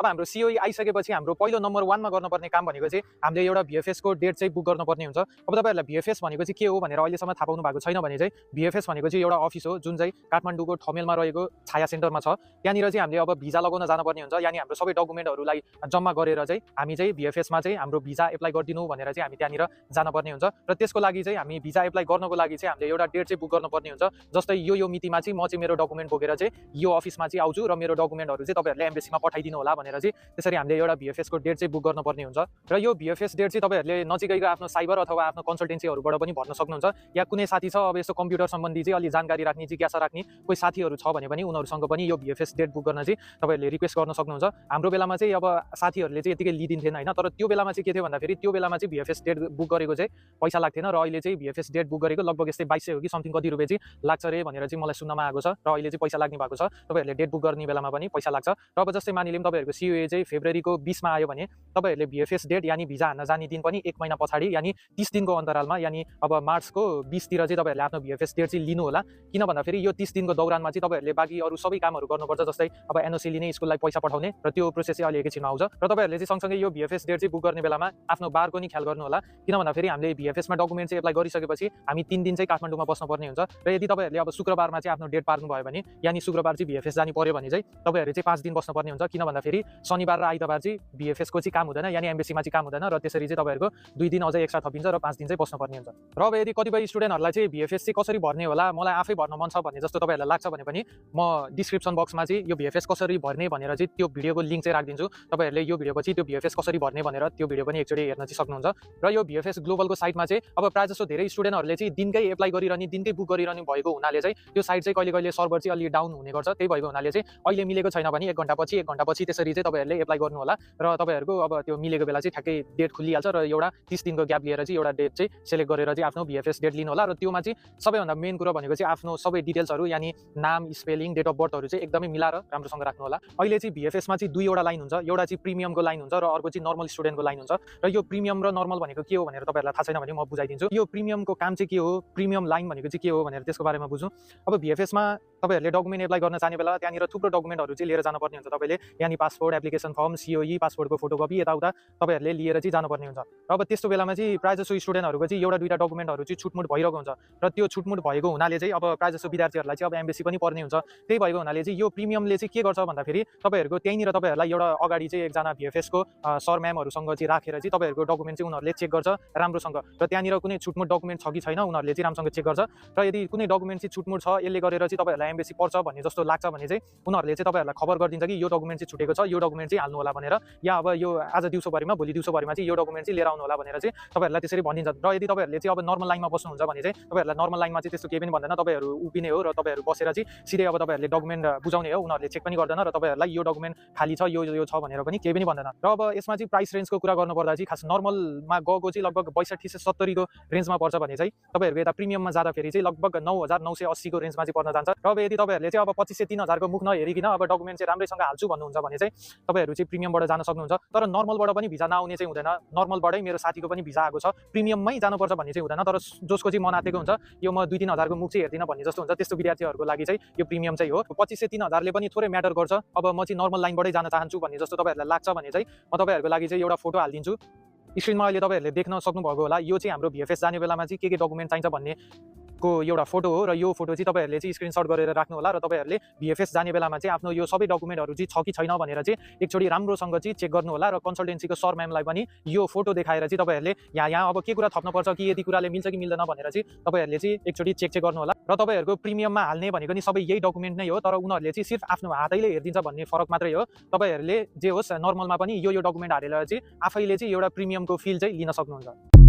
अब हाम्रो सिओई आइसकेपछि हाम्रो पहिलो नम्बर 1 मा गर्नुपर्ने काम भनेको चाहिँ हामीले एउटा भिएफएस को डेट चाहिँ बुक गर्नुपर्ने हुन्छ। अब तपाईहरुलाई भिएफएस भनेको चाहिँ के हो भनेर अहिलेसम्म थाहा पाउनु भएको छैन भने चाहिँ भिएफएस भनेको चाहिँ एउटा अफिस हो जुन चाहिँ काठमाडौँको ठमेलमा रहेको छाया सेन्टरमा छ। त्यहाँनिर चाहिँ हामीले अब भिजा लगाउन जानुपर्ने हुन्छ, यानी हाम्रो सबै डकुमेन्टहरुलाई जम्मा गरेर चाहिँ हामी चाहिँ भिएफएस मा चाहिँ हाम्रो भिजा एप्लाई गरिदिनु भनेर चाहिँ हामी त्यहाँनिर जानुपर्ने हुन्छ। र त्यसको लागि चाहिँ हामी भिजा एप्लाई गर्नको लागि चाहिँ हामीले एउटा डेट चाहिँ बुक गर्नुपर्ने हुन्छ। जस्तै यो मितिमा चाहिँ म चाहिँ मेरो डकुमेन्ट बोकेर चाहिँ यो अफिसमा चाहिँ आउँछु र मेरो डकुमेन्टहरु चाहिँ तपाईहरुले एम्बेसीमा पठाइदिनु होला भनेर चाहिँ त्यसरी हामीले एउटा भिएफएस को डेट चाहिँ बुक गर्नुपर्ने हुन्छ। र यो भिएफएस डेट चाहिँ तपाईहरुले नजिकैको आफ्नो साइबर अथवा आफ्नो कन्सल्टेन्सीहरुबाट पनि भर्न सक्नुहुन्छ। या कुनै साथी छ अब यस्तो कम्प्युटर सम्बन्धी चाहिँ अलि जानकारी राख्ने जिज्ञासा राख्ने कोही साथीहरु छ भने पनि उनीहरुसँग पनि यो भिएफएस डेट बुक गर्न चाहिँ तपाईहरुले रिक्वेस्ट गर्न सक्नुहुन्छ। हाम्रो बेलामा चाहिँ अब साथीहरुले चाहिँ यतिकै लिदिन्थेन हैन, तर त्यो बेलामा चाहिँ के थियो भन्दाखेरि त्यो बेलामा चाहिँ भिएफएस डेट बुक गरेको चाहिँ पैसा लाग्थेन र अहिले चाहिँ भिएफएस डेट बुक गरेको लगभग यस्तै 2200 हो कि समथिङ कति रुपैयाँ चाहिँ लाग्छ रे भनेर चाहिँ मलाई सुन्नमा आएको छ र अहिले चाहिँ पैसा लाग्ने भएको छ। तपाईहरुले डेट बुक गर्ने बेलामा पनि पैसा लाग्छ। र अब जस्तै मानिलिउँ तपाईहरुको सिओए चाहिँ फेब्रुअरीको 20 मा आयो भने तपाईहरुले भिएफएस डेट यानी भिजा हान्न जाने दिन पनि 1 महिना पछाडी यानी 30 दिनको अन्तरालमा यानी अब मार्चको 20 तिर चाहिँ तपाईहरुले आफ्नो भिएफएस डेट चाहिँ लिनु होला। किन भन्दाखेरि यो 30 दिनको दौरानमा चाहिँ तपाईहरुले बाँकी अरु सबै कामहरु गर्नुपर्छ, जस्तै अब एनओसी लिने, स्कुललाई पैसा पठाउने र त्यो प्रोसेस चाहिँ अहिले एकैछिनमा आउँछ। र तपाईहरुले चाहिँ सँगसँगै यो भिएफएस डेट चाहिँ बुक गर्ने बेलामा आफ्नो बारको नि ख्याल गर्नु होला। किन भन्दाखेरि हामीले भिएफएस मा डकुमेन्ट चाहिँ एप्लाई गरिसकेपछि हामी 3 दिन चाहिँ काठमाडौँमा बस्नुपर्ने हुन्छ। र यदि तपाईहरुले अब शुक्रबारमा चाहिँ आफ्नो डेट पार्नु भयो भने यानी शुक्रबार चाहिँ भिएफएस जानु पर्यो भने चाहिँ तपाईहरु चाहिँ 5 दिन बस्नुपर्ने हुन्छ। किन भन्दाखेरि शनिबार र आइतबार चाहिँ भिएफएस को चाहिँ काम हुँदैन, यानी एम्बेसीमा चाहिँ काम हुँदैन र त्यसरी चाहिँ तपाईहरुको 2 दिन अझै एक्स्ट्रा थपिन्छ र 5 दिन चाहिँ बस्नुपर्ने हुन्छ। र अब यदि कतिपय स्टुडेन्टहरुलाई चाहिँ भिएफएस चाहिँ कसरी भर्ने होला, मलाई आफै भर्न मन छ भन्ने जस्तो तपाईहरुलाई लाग्छ भने पनि म डिस्क्रिप्सन बक्समा चाहिँ यो भिएफएस कसरी भर्ने भनेर चाहिँ त्यो भिडियोको लिंक चाहिँ राखिदिन्छु। तपाईहरुले यो भिडियोपछि त्यो भिएफएस कसरी भर्ने भनेर त्यो भिडियो पनि एकचोटी हेर्न चाहिँ सक्नुहुन्छ। र यो भिएफएस ग्लोबलको साइटमा चाहिँ अब प्रायजसो धेरै स्टुडेन्टहरुले चाहिँ दिनकै एप्लाई गरिरहने, दिनकै बुक गरिरहने भएको हुनाले चाहिँ त्यो साइट चाहिँ कहिले कहिले सर्भर चाहिँ अलि डाउन हुने गर्छ। त्यही भएको हुनाले चाहिँ अहिले मिलेको छैन भने 1 घण्टा पछि त्यसरी चाहिँ तपाईहरुले एप्लाई गर्नु होला र तपाईहरुको अब त्यो मिलेको बेला चाहिँ ठ्याक्कै डेट खुलिहाल्छ र एउटा 30 दिनको ग्याप लिएर चाहिँ एउटा डेट चाहिँ सेलेक्ट गरेर चाहिँ आफ्नो भिएफएस डेट लिनु होला। र त्योमा चाहिँ सबैभन्दा मेन कुरा भनेको चाहिँ आफ्नो सबै डिटेल्सहरु यानी नाम, स्पेलिङ, डेट अफ बर्थहरु चाहिँ एकदमै मिलाएर राम्रोसँग राख्नु होला। अहिले चाहिँ भिएफएस मा चाहिँ 2 वटा लाइन हुन्छ, एउटा चाहिँ प्रिमियमको लाइन हुन्छ र अर्को चाहिँ नर्मल स्टुडेन्टको लाइन हुन्छ। र यो प्रिमियम र नर्मल भनेको के हो भनेर तपाईहरुलाई थाहा छैन भने म बुझाइदिन्छु। यो प्रिमियमको काम चाहिँ के हो, प्रिमियम लाइन भनेको चाहिँ के हो भनेर त्यसको बारेमा बुझौँ। अब भिएफएस मा तपाईहरुले डकुमेन्ट एप्लाई गर्न जाने बेला त्यहाँनिर थुप्रो डकुमेन्टहरु चाहिँ लिएर जानुपर्ने हुन्छ तपाईले, यानी पासपोर्ट, एप्लिकेसन फर्म, सिओई, पासपोर्टको फोटोकपी यताउता तपाईहरुले लिएर चाहिँ जानुपर्ने हुन्छ। र अब त्यस्तो बेलामा चाहिँ प्रायजसो स्टुडेन्टहरुको चाहिँ एउटा दुईटा डकुमेन्टहरु चाहिँ छुटमुट भइरहेको हुन्छ र त्यो छुटमुट भएको हुनाले चाहिँ अब प्रायजसो विद्यार्थीहरुलाई चाहिँ अब एम्बेसी पनि पर्ने हुन्छ। त्यही भएको हुनाले चाहिँ यो प्रिमियमले चाहिँ के गर्छ भन्दाखेरि तपाईहरुको त्यहीँनिर तपाईहरुलाई एउटा अगाडि चाहिँ एकजना भिएफएस को सर म्यामहरुसँग चाहिँ राखेर चाहिँ तपाईहरुको डकुमेन्ट चाहिँ उनीहरुले चेक गर्छ राम्रोसँग र त्यहाँनिर कुनै छुटमुट डकुमेन्ट छ कि छैन उनीहरुले चाहिँ राम्रोसँग चेक गर्छ। र यदि कुनै डकुमेन्ट चाहिँ छुटमुट छ, यसले गरेर चाहिँ तपाईहरुलाई एम्बेसी पर्छ भन्ने जस्तो लाग्छ भने चाहिँ उनीहरुले चाहिँ तपाईहरुलाई खबर गरिदिन्छ कि यो डकुमेन्ट चाहिँ छुटेको छ, यो डकुमेन्ट चाहिँ हाल्नु होला भनेर, या अब यो आज दिउँसोभरिमा भोलि दिउँसोभरिमा चाहिँ यो डकुमेन्ट चाहिँ लिएर आउनु होला भनेर चाहिँ तपाईहरुलाई त्यसरी भनिन्छ। र यदि तपाईहरुले चाहिँ अब नर्मल लाइनमा बस्नुहुन्छ भने चाहिँ तपाईहरुलाई नर्मल लाइनमा चाहिँ त्यस्तो केही पनि भन्दैन, तपाईहरु उभिने हो र तपाईहरु बसेर चाहिँ सिधै अब तपाईहरुले डकुमेन्ट बुझाउने हो, उनीहरुले चेक पनि गर्दैन र तपाईहरुलाई यो डकुमेन्ट खाली छ, यो छ भनेर पनि केही पनि भन्दैन। र अब यसमा चाहिँ प्राइस रेन्जको कुरा गर्नुपर्दा चाहिँ खास नर्मलमा गएको चाहिँ लगभग 62 से 70 को रेन्जमा पर्छ भने चाहिँ तपाईहरुको यता प्रिमियममा जाँदा फेरि चाहिँ लगभग 9980 को रेन्जमा चाहिँ पर्न जान्छ। र अब यदि तपाईहरुले चाहिँ अब 25 से 3000 को मुख नहेरिकिन अब डकुमेन्ट चाहिँ राम्रैसँग हाल्छु भन्नुहुन्छ भने चाहिँ तपाईहरु चाहिँ प्रिमियमबाट जान सक्नुहुन्छ। तर नर्मलबाट पनि भिजा नआउने चाहिँ हुँदैन, नर्मलबाटै मेरो साथीको पनि भिजा आएको छ, प्रिमियममै जानुपर्छ भन्ने चाहिँ हुँदैन। तर जसको चाहिँ मन आतेको हुन्छ यो म 2-3 हजार को मुख चाहिँ हेर्दिन भन्ने जस्तो हुन्छ त्यस्तो विद्यार्थीहरुको लागि चाहिँ यो प्रिमियम चाहिँ हो। 25 से 3000 ले पनि थोरै म्याटर गर्छ। अब म चाहिँ नर्मल लाइनबाटै जान चाहन्छु भन्ने जस्तो तपाईहरुलाई लाग्छ भने चाहिँ म तपाईहरुको लागि चाहिँ एउटा फोटो हाल्दिन्छु। स्क्रिनमा अहिले तपाईहरुले देख्न सक्नुभएको होला, यो चाहिँ हाम्रो भिएफएस जाने बेलामा चाहिँ के डकुमेन्ट चाहिन्छ भन्ने को एउटा फोटो हो र यो फोटो चाहिँ तपाईहरुले चाहिँ स्क्रिनशट गरेर राख्नु होला र तपाईहरुले भिएफएस जाने बेलामा चाहिँ आफ्नो यो सबै डकुमेन्टहरु चाहिँ छ कि छैन भनेर चाहिँ एकचोटी राम्रोसँग चाहिँ चेक गर्नु होला र कन्सल्टेन्सीको सर म्यामलाई पनि यो फोटो देखाएर चाहिँ तपाईहरुले यहाँ अब के कुरा थप्न पर्छ कि यदि कुराले मिल्छ कि मिल्दैन भनेर चाहिँ तपाईहरुले चाहिँ एकचोटी चेक गर्नु होला। र तपाईहरुको प्रिमियममा हाल्ने भनेको नि सबै यही डकुमेन्ट नै हो, तर उनीहरुले चाहिँ सिर्फ आफ्नो हातैले हेर्दिन्छ भन्ने फरक मात्रै हो। तपाईहरुले जे होस् नर्मलमा पनि यो डकुमेन्ट हालेर चाहिँ आफैले चाहिँ एउटा प्रिमियमको फिल चाहिँ लिन सक्नुहुन्छ।